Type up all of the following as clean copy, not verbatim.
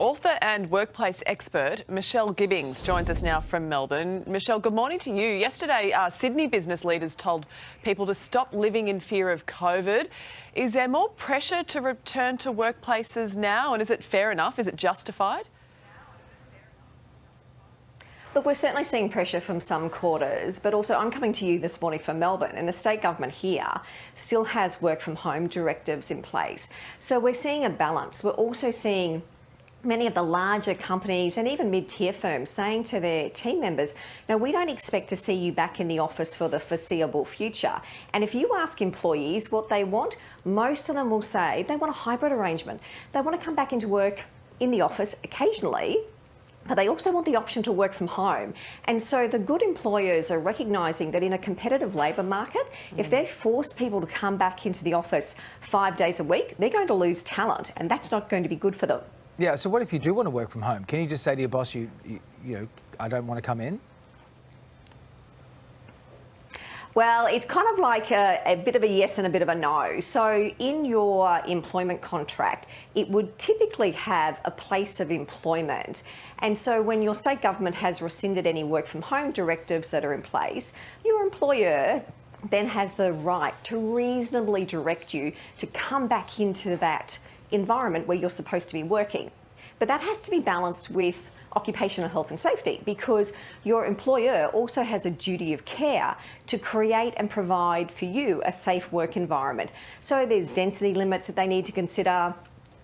Author and workplace expert Michelle Gibbings joins us now from Melbourne. Michelle, good morning to you. Yesterday, Sydney business leaders told people to stop living in fear of COVID. Is there more pressure to return to workplaces now, and is it fair enough? Is it justified? Look, we're certainly seeing pressure from some quarters, but also I'm coming to you this morning from Melbourne, and the state government here still has work from home directives in place. So we're seeing a balance. We're also seeing many of the larger companies and even mid-tier firms saying to their team members, no, we don't expect to see you back in the office for the foreseeable future. And if you ask employees what they want, most of them will say they want a hybrid arrangement. They want to come back into work in the office occasionally, but they also want the option to work from home. And so the good employers are recognising that in a competitive labour market, if they force people to come back into the office 5 days a week, they're going to lose talent, and that's not going to be good for them. Yeah, so what if you do want to work from home? Can you just say to your boss, you know, I don't want to come in? Well, it's kind of like a bit of a yes and a bit of a no. So in your employment contract, it would typically have a place of employment. And so when your state government has rescinded any work from home directives that are in place, your employer then has the right to reasonably direct you to come back into that environment where you're supposed to be working. But that has to be balanced with occupational health and safety, because your employer also has a duty of care to create and provide for you a safe work environment. So there's density limits that they need to consider.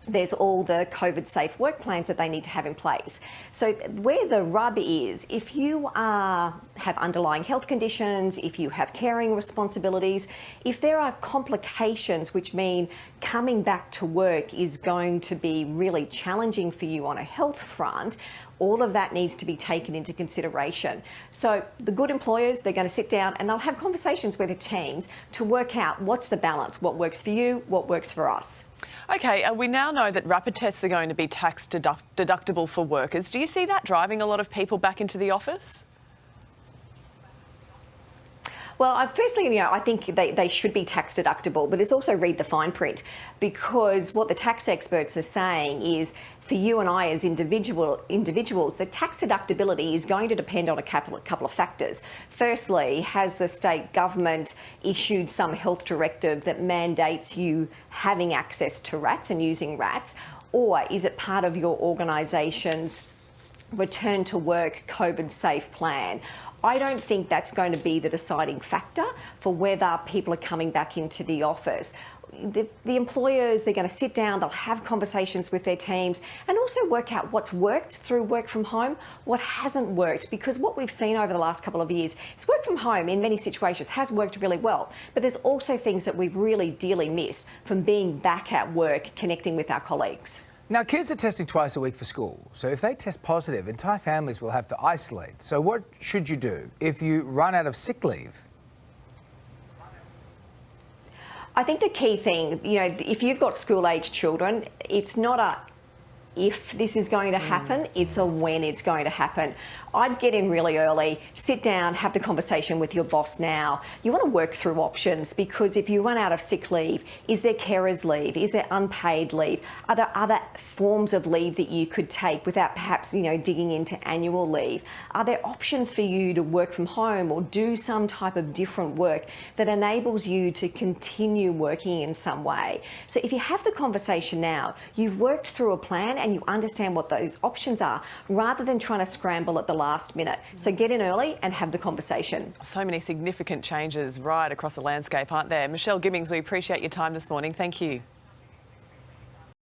There's all the COVID safe work plans that they need to have in place. So where the rub is, if you have underlying health conditions, if you have caring responsibilities, if there are complications which mean coming back to work is going to be really challenging for you on a health front, all of that needs to be taken into consideration. So the good employers, they're going to sit down and they'll have conversations with their teams to work out what's the balance, what works for you, what works for us. OK, we now know that rapid tests are going to be tax deductible for workers. Do you see that driving a lot of people back into the office? Well, firstly, I think they should be tax deductible, but it's also read the fine print, because what the tax experts are saying is for you and I as individuals, the tax deductibility is going to depend on a couple of factors. Firstly, has the state government issued some health directive that mandates you having access to RATs and using RATs, or is it part of your organisation's return to work COVID safe plan? I don't think that's going to be the deciding factor for whether people are coming back into the office. The employers, they're going to sit down, they'll have conversations with their teams and also work out what's worked through work from home, what hasn't worked, because what we've seen over the last couple of years is work from home in many situations has worked really well, but there's also things that we've really dearly missed from being back at work, connecting with our colleagues. Now, kids are testing twice a week for school, so if they test positive, entire families will have to isolate. So what should you do if you run out of sick leave? I think the key thing, if you've got school-age children, it's not a if this is going to happen, it's a when it's going to happen. I'd get in really early, sit down, have the conversation with your boss now. You want to work through options, because if you run out of sick leave, is there carers leave? Is there unpaid leave? Are there other forms of leave that you could take without perhaps, digging into annual leave? Are there options for you to work from home or do some type of different work that enables you to continue working in some way? So if you have the conversation now, you've worked through a plan and you understand what those options are, rather than trying to scramble at the last minute. So get in early and have the conversation. So many significant changes right across the landscape, aren't there? Michelle Gibbings, we appreciate your time this morning. Thank you.